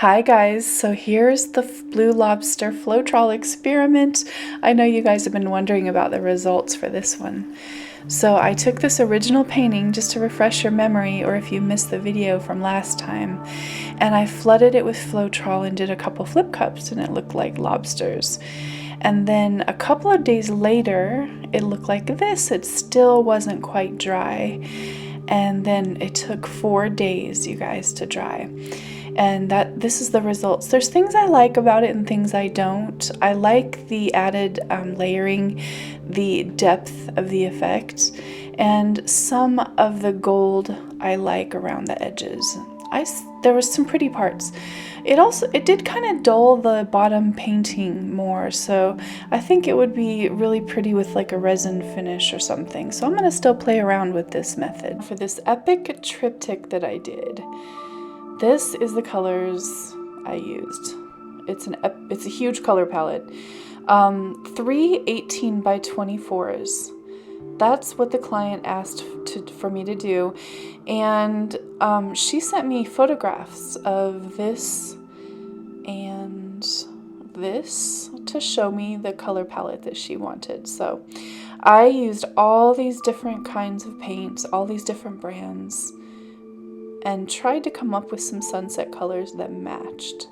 Hi guys, so here's the Blue Lobster Floetrol experiment. I know you guys have been wondering about the results for this one. So I took this original painting just to refresh your memory, or if you missed the video from last time, and I flooded it with Floetrol and did a couple flip cups and it looked like lobsters. And then a couple of days later, it looked like this. It still wasn't quite dry. And then it took 4 days, you guys, to dry. And this is the results. There's things I like about it and things I don't. I like the added layering, the depth of the effect, and some of the gold I like around the edges. There was some pretty parts. It did kind of dull the bottom painting more, so I think it would be really pretty with like a resin finish or something. So I'm going to still play around with this method. For this epic triptych that I did, this is the colors I used. It's a huge color palette. 3 18 by 24s. That's what the client asked for me to do. And she sent me photographs of this and this to show me the color palette that she wanted. So I used all these different kinds of paints, all these different brands, and tried to come up with some sunset colors that matched.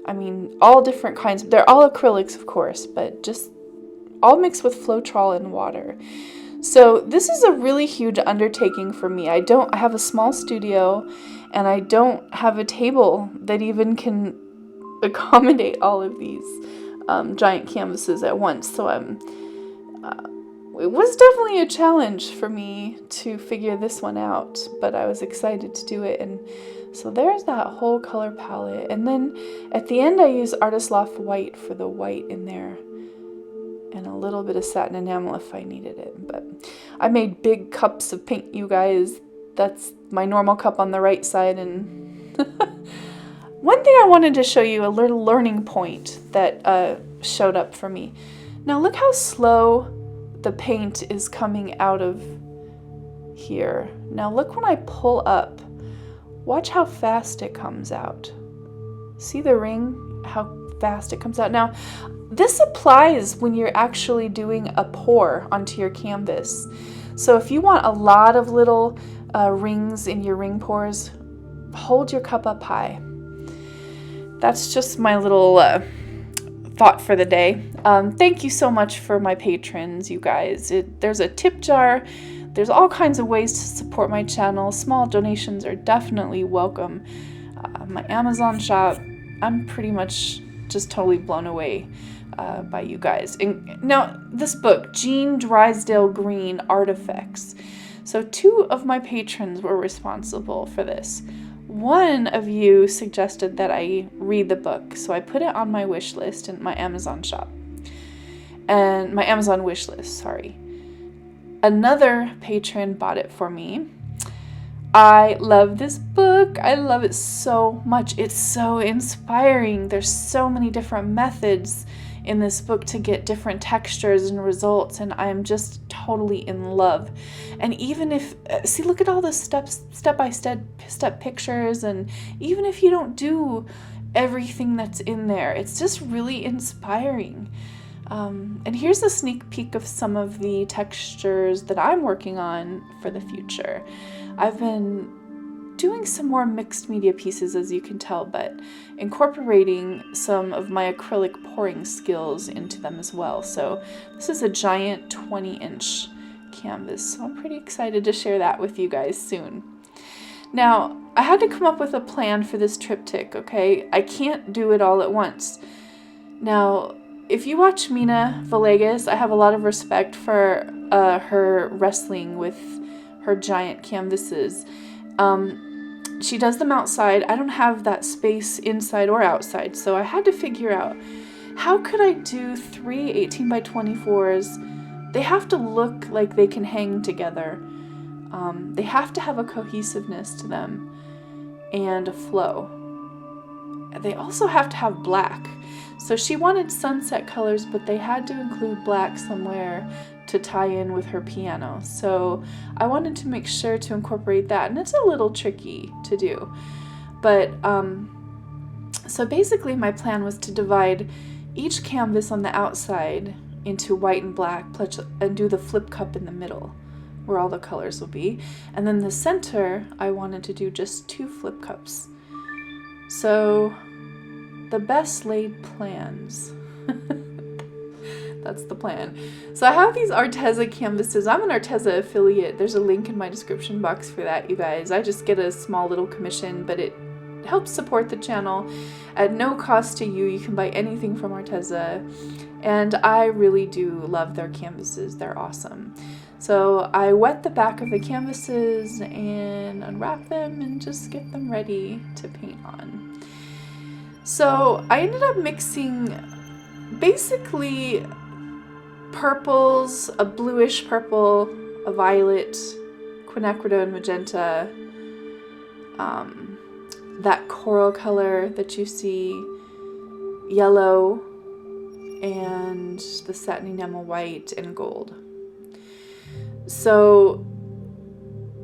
I mean, all different kinds. They're all acrylics, of course, but just all mixed with Floetrol and water. So this is a really huge undertaking for me. I have a small studio, and I don't have a table that even can accommodate all of these giant canvases at once. So it was definitely a challenge for me to figure this one out, but I was excited to do it. And so there's that whole color palette. And then at the end I used Artist Loft White for the white in there, and a little bit of satin enamel if I needed it. But I made big cups of paint, you guys. That's my normal cup on the right side. And one thing I wanted to show you, a little learning point that showed up for me. Now look how slow the paint is coming out of here. Now look when I pull up. Watch how fast it comes out. See the ring? How fast it comes out. Now, this applies when you're actually doing a pour onto your canvas. So if you want a lot of little rings in your ring pours, hold your cup up high. That's just my little thought for the day. Thank you so much for my patrons, you guys. There's a tip jar. There's all kinds of ways to support my channel. Small donations are definitely welcome. My Amazon shop, I'm pretty much just totally blown away by you guys. And now this book, Jean Drysdale Green, Artefacts. So 2 of my patrons were responsible for this. One of you suggested that I read the book, so I put it on my wish list in my Amazon shop. And my Amazon wish list, sorry. Another patron bought it for me. I love this book. I love it so much. It's so inspiring. There's so many different methods in this book to get different textures and results, and I'm just totally in love. And even if, see, look at all the step-by-step pictures, and even if you don't do everything that's in there, it's just really inspiring. And here's a sneak peek of some of the textures that I'm working on for the future. I've been doing some more mixed media pieces, as you can tell, but incorporating some of my acrylic pouring skills into them as well. So this is a giant 20-inch canvas, so I'm pretty excited to share that with you guys soon. Now, I had to come up with a plan for this triptych, okay? I can't do it all at once. Now, if you watch Mina Villegas, I have a lot of respect for her wrestling with her giant canvases. She does them outside. I don't have that space inside or outside, so I had to figure out, how could I do 3 18 by 24s? They have to look like they can hang together. They have to have a cohesiveness to them and a flow. They also have to have black. So she wanted sunset colors, but they had to include black somewhere to tie in with her piano. So I wanted to make sure to incorporate that, and it's a little tricky to do. But So basically my plan was to divide each canvas on the outside into white and black and do the flip cup in the middle where all the colors will be. And then the center, I wanted to do just 2 flip cups. So the best laid plans. That's the plan. So I have these Arteza canvases. I'm an Arteza affiliate. There's a link in my description box for that, you guys. I just get a small little commission, but it helps support the channel at no cost to you. You can buy anything from Arteza, and I really do love their canvases. They're awesome. So I wet the back of the canvases and unwrap them and just get them ready to paint on. So I ended up mixing basically purples, a bluish purple, a violet, quinacridone magenta, that coral color that you see, yellow, and the satin enamel white and gold. So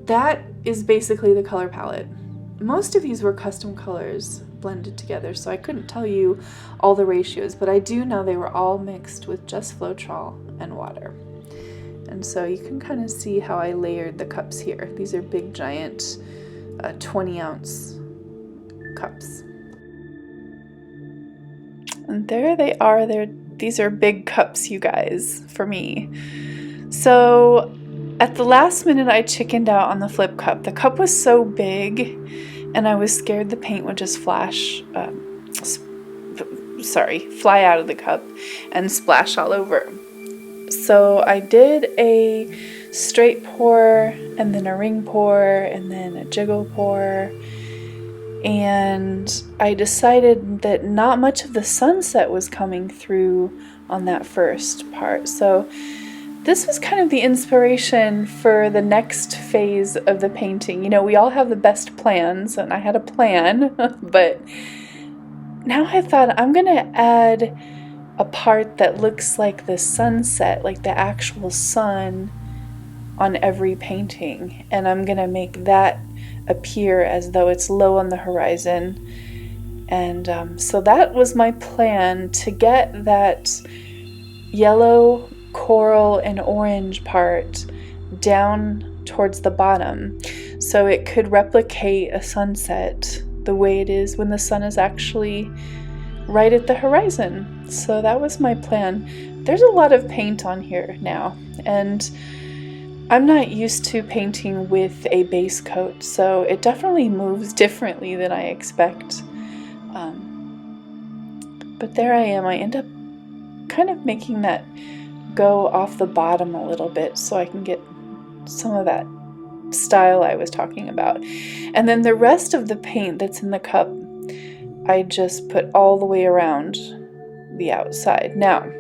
that is basically the color palette. Most of these were custom colors blended together, so I couldn't tell you all the ratios, but I do know they were all mixed with just Floetrol and water. And so you can kind of see how I layered the cups here. These are big, giant 20-ounce cups. And there they are. These are big cups, you guys, for me. So at the last minute, I chickened out on the flip cup. The cup was so big, and I was scared the paint would just fly out of the cup and splash all over. So I did a straight pour, and then a ring pour, and then a jiggle pour. And I decided that not much of the sunset was coming through on that first part. So this was kind of the inspiration for the next phase of the painting. You know, we all have the best plans, and I had a plan, but now I thought I'm going to add a part that looks like the sunset, like the actual sun on every painting. And I'm going to make that appear as though it's low on the horizon. And so that was my plan, to get that yellow, coral, and orange part down towards the bottom so it could replicate a sunset the way it is when the sun is actually right at the horizon. So that was my plan. There's a lot of paint on here now, and I'm not used to painting with a base coat, so it definitely moves differently than I expect. But there I am. I end up kind of making that go off the bottom a little bit so I can get some of that style I was talking about. And then the rest of the paint that's in the cup, I just put all the way around the outside. Now,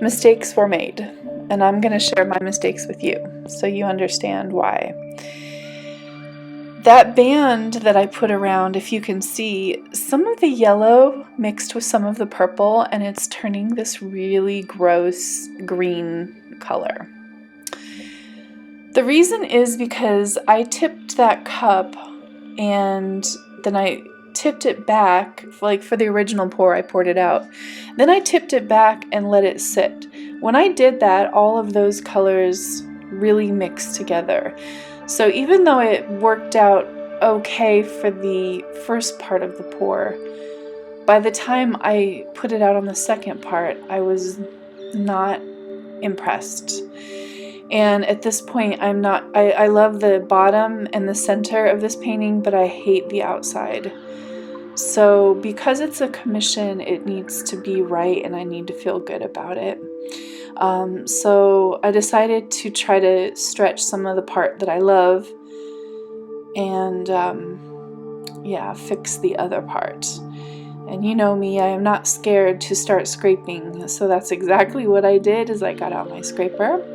mistakes were made, and I'm going to share my mistakes with you so you understand why. That band that I put around, if you can see, some of the yellow mixed with some of the purple, and it's turning this really gross green color. The reason is because I tipped that cup, and then I tipped it back, like for the original pour, I poured it out. Then I tipped it back and let it sit. When I did that, all of those colors really mixed together. So even though it worked out okay for the first part of the pour, by the time I put it out on the second part, I was not impressed. And at this point, I love the bottom and the center of this painting, but I hate the outside. So because it's a commission, it needs to be right, and I need to feel good about it. So I decided to try to stretch some of the part that I love and fix the other part. And you know me, I am not scared to start scraping, so that's exactly what I did. Is I got out my scraper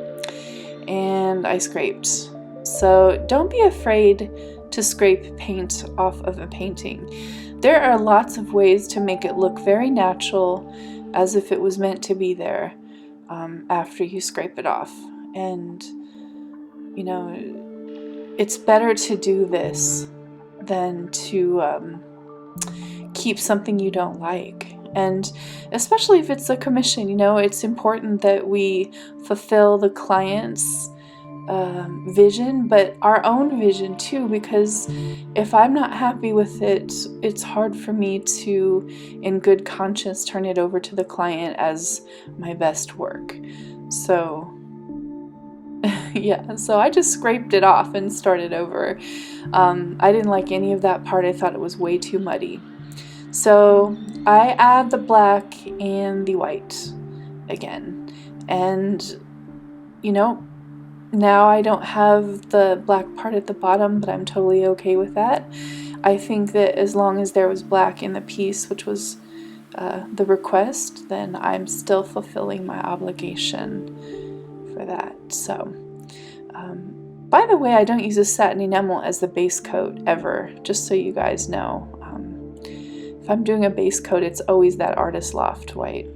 and I scraped. So don't be afraid to scrape paint off of a painting. There are lots of ways to make it look very natural, as if it was meant to be there, after you scrape it off. And you know, it's better to do this than to keep something you don't like. And especially if it's a commission, you know, it's important that we fulfill the client's vision, but our own vision too, because if I'm not happy with it, it's hard for me to, in good conscience, turn it over to the client as my best work. So yeah, so I just scraped it off and started over. I didn't like any of that part. I thought it was way too muddy. So I add the black and the white again. And, you know, now I don't have the black part at the bottom, but I'm totally okay with that. I think that as long as there was black in the piece, which was the request, then I'm still fulfilling my obligation for that. So, by the way, I don't use a satin enamel as the base coat ever, just so you guys know. If I'm doing a base coat, it's always that Artist Loft white.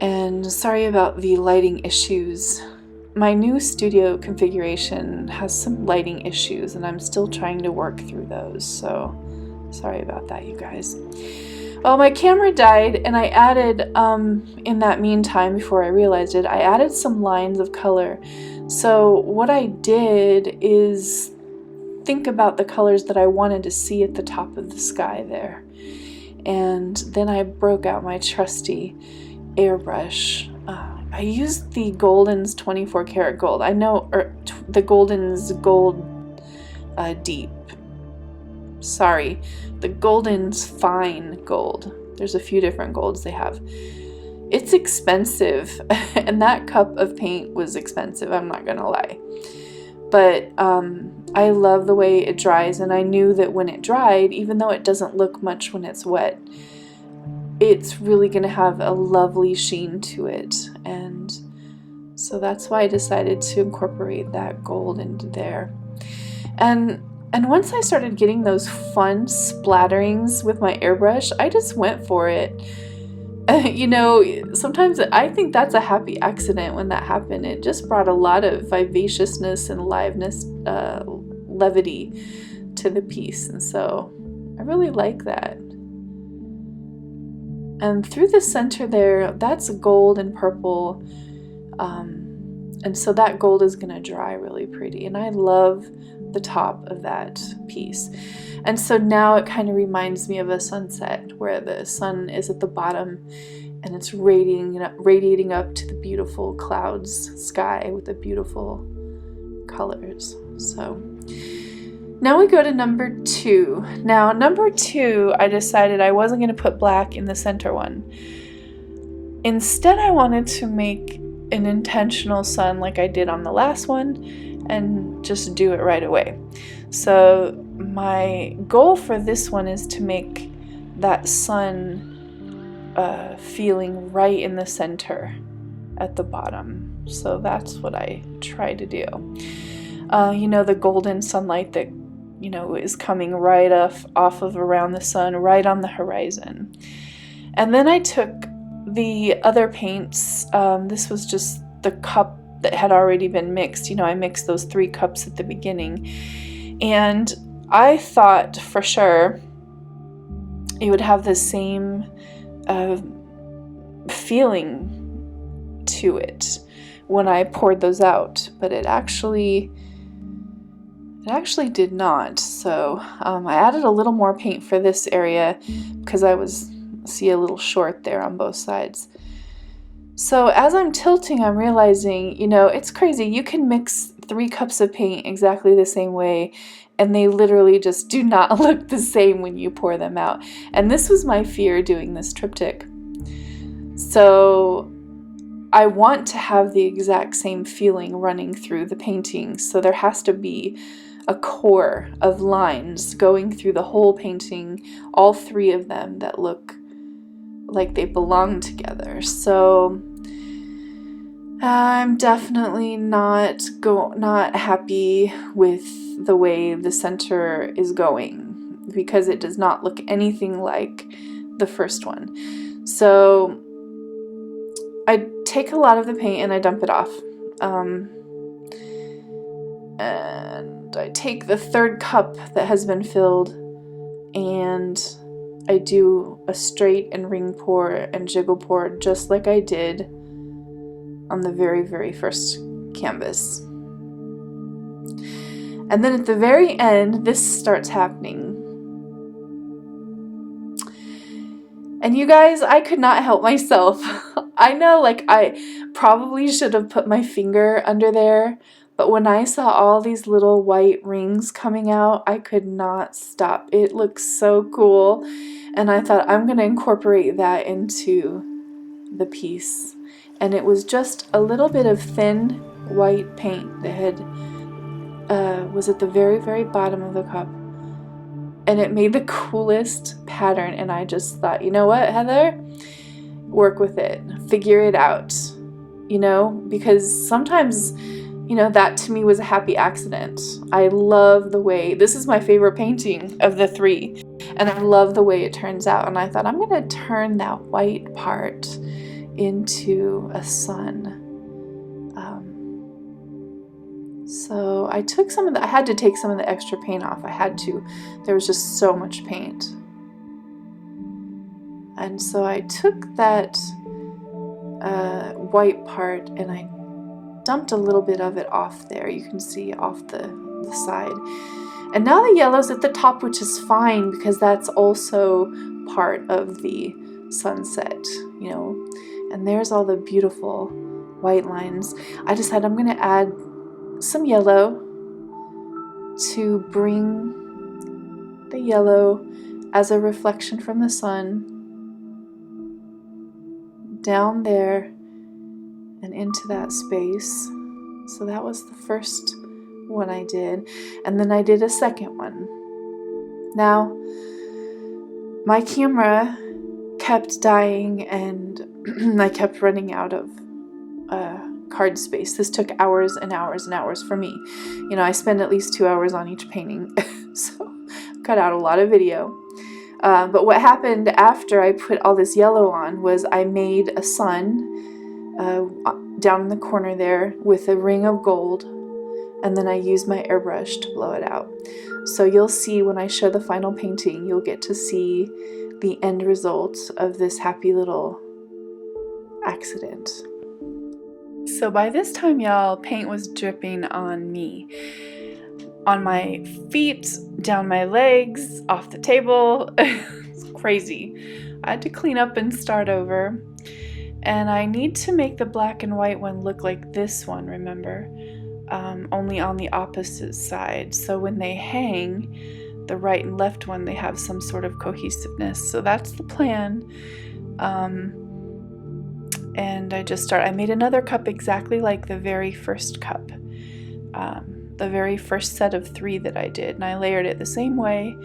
And sorry about the lighting issues. My new studio configuration has some lighting issues, and I'm still trying to work through those, so sorry about that, you guys. Well, my camera died, and I added, in that meantime, before I realized it, I added some lines of color. So what I did is think about the colors that I wanted to see at the top of the sky there. And then I broke out my trusty airbrush. I used the Golden's 24 karat gold. I know, the Golden's gold deep. Sorry, the Golden's fine gold. There's a few different golds they have. It's expensive, and that cup of paint was expensive, I'm not gonna lie. But I love the way it dries, and I knew that when it dried, even though it doesn't look much when it's wet, it's really going to have a lovely sheen to it. And so that's why I decided to incorporate that gold into there. And once I started getting those fun splatterings with my airbrush, I just went for it. You know, sometimes I think that's a happy accident when that happened. It just brought a lot of vivaciousness and liveness, levity to the piece. And so I really like that. And through the center there, that's gold and purple. And so that gold is going to dry really pretty. And I love the top of that piece. And so now it kind of reminds me of a sunset where the sun is at the bottom and it's radiating up to the beautiful clouds sky with the beautiful colors. So now we go to number 2. Now number 2, I decided I wasn't going to put black in the center one. Instead, I wanted to make an intentional sun like I did on the last one and just do it right away. So my goal for this one is to make that sun feeling right in the center at the bottom. So that's what I try to do. You know, the golden sunlight that, you know, is coming right off of around the sun, right on the horizon. And then I took the other paints. This was just the cup that had already been mixed. You know, I mixed those 3 cups at the beginning. And I thought for sure it would have the same feeling to it when I poured those out, but it actually did not. So I added a little more paint for this area because I was a little short there on both sides. So as I'm tilting, I'm realizing, you know, it's crazy. You can mix 3 cups of paint exactly the same way, and they literally just do not look the same when you pour them out. And this was my fear doing this triptych. So I want to have the exact same feeling running through the painting. So there has to be a core of lines going through the whole painting, all 3 of them that look like they belong together. So I'm definitely not happy with the way the center is going because it does not look anything like the first one. So I take a lot of the paint and I dump it off. And I take the 3rd cup that has been filled and I do a straight and ring pour and jiggle pour just like I did on the very first canvas. And then at the very end, this starts happening. And you guys, I could not help myself. I know, like, I probably should have put my finger under there, but when I saw all these little white rings coming out, I could not stop. It looks so cool. And I thought, I'm going to incorporate that into the piece. And it was just a little bit of thin white paint that was at the very bottom of the cup, and it made the coolest pattern. And I just thought, you know what, Heather, work with it, figure it out, you know, because sometimes, you know, that to me was a happy accident. I love the way, this is my favorite painting of the three, and I love the way it turns out. And I thought, I'm going to turn that white part into a sun. So I took I had to take some of the extra paint off. I had to. There was just so much paint. And so I took that white part and I dumped a little bit of it off there. You can see off the side. And now the yellow's at the top, which is fine because that's also part of the sunset, you know. And there's all the beautiful white lines. I decided I'm going to add some yellow to bring the yellow as a reflection from the sun down there and into that space. So that was the first one I did, and then I did a second one. Now my camera kept dying and I kept running out of card space. This took hours and hours and hours for me. You know, I spend at least 2 hours on each painting, so cut out a lot of video. But what happened after I put all this yellow on was I made a sun down in the corner there with a ring of gold, and then I used my airbrush to blow it out. So you'll see when I show the final painting, you'll get to see the end result of this happy little accident. So by this time, y'all, paint was dripping on me. On my feet, down my legs, off the table. It's crazy. I had to clean up and start over. And I need to make the black and white one look like this one, remember? Only on the opposite side. So when they hang, the right and left one, they have some sort of cohesiveness. So that's the plan. And I made another cup exactly like the very first cup. The very first set of 3 that I did. And I layered it the same way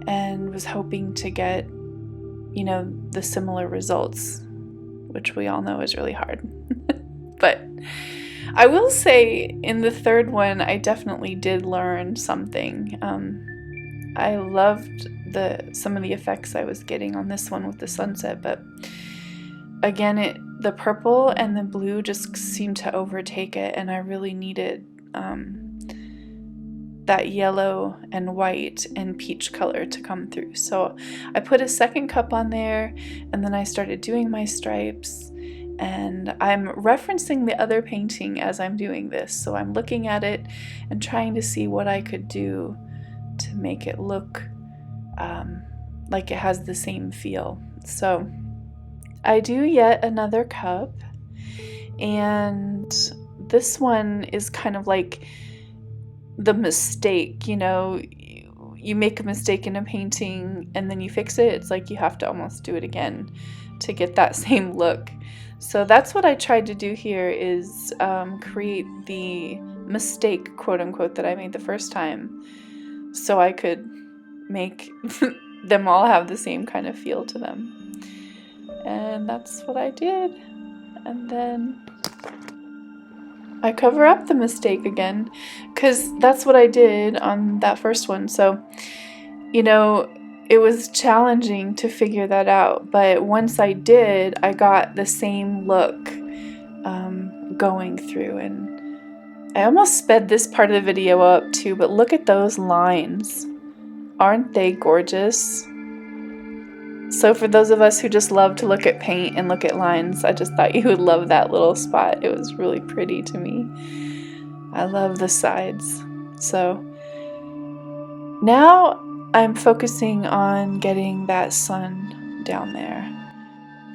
and was hoping to get, you know, the similar results, which we all know is really hard. But I will say in the third one, I definitely did learn something. I loved some of the effects I was getting on this one with the sunset, but again, the purple and the blue just seemed to overtake it, and I really needed that yellow and white and peach color to come through. So I put a second cup on there, and then I started doing my stripes, and I'm referencing the other painting as I'm doing this. So I'm looking at it and trying to see what I could do to make it look like it has the same feel. So I do yet another cup, and this one is kind of like the mistake, you know, you make a mistake in a painting and then you fix it. It's like you have to almost do it again to get that same look. So that's what I tried to do here, is create the mistake, quote unquote, that I made the first time, so I could make them all have the same kind of feel to them. And that's what I did. And then I cover up the mistake again, because that's what I did on that first one. So, you know, it was challenging to figure that out. But once I did, I got the same look going through. And I almost sped this part of the video up too, but look at those lines. Aren't they gorgeous? So for those of us who just love to look at paint and look at lines, I just thought you would love that little spot. It was really pretty to me. I love the sides. So now I'm focusing on getting that sun down there,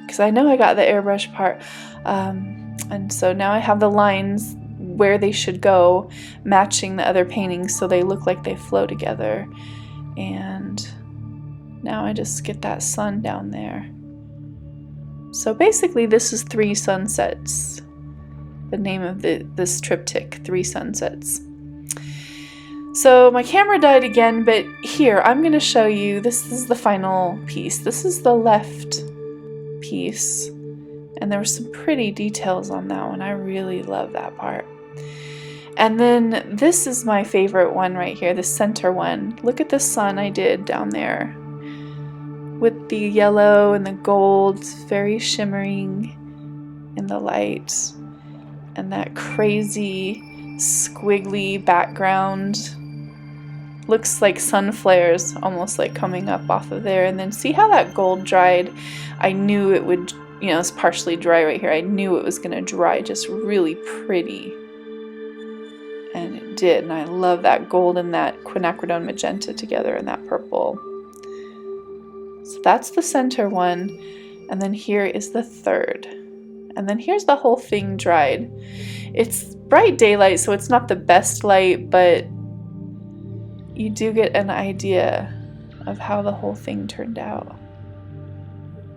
because I know I got the airbrush part. And so now I have the lines where they should go, matching the other paintings so they look like they flow together. And now I just get that sun down there. So basically this is 3 sunsets. The name of this triptych, 3 sunsets. So my camera died again, but here, I'm going to show you, this is the final piece. This is the left piece. And there were some pretty details on that one. I really love that part. And then this is my favorite one right here, the center one. Look at the sun I did down there with the yellow and the gold, very shimmering in the light, and that crazy squiggly background. Looks like sun flares almost like coming up off of there. And then see how that gold dried? I knew it would, you know, it's partially dry right here. I knew it was going to dry just really pretty. And it did. And I love that gold and that quinacridone magenta together and that purple. So that's the center one. And then here is the third. And then here's the whole thing dried. It's bright daylight, so it's not the best light, but you do get an idea of how the whole thing turned out.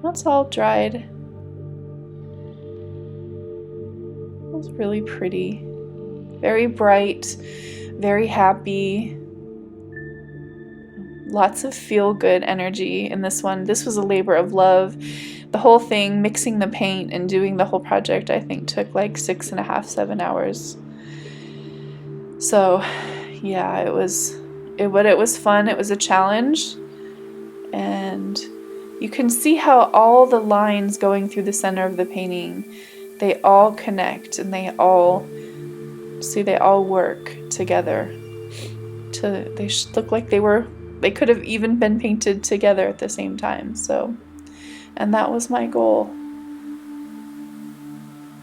That's all dried. It was really pretty. Very bright, very happy. Lots of feel-good energy in this one. This was a labor of love. The whole thing, mixing the paint and doing the whole project, I think took like 6.5, 7 hours. So yeah, it was fun. It was a challenge. And you can see how all the lines going through the center of the painting, they all connect and they all work together. They look like they could have even been painted together at the same time. So, and that was my goal.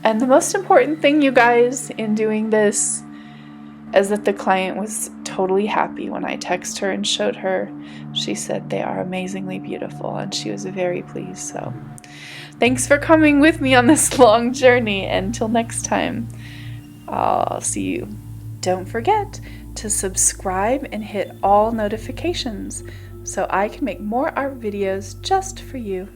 And the most important thing, you guys, in doing this is that the client was totally happy when I texted her and showed her. She said they are amazingly beautiful, and she was very pleased. So thanks for coming with me on this long journey. Until next time, I'll see you. Don't forget to subscribe and hit all notifications so I can make more art videos just for you.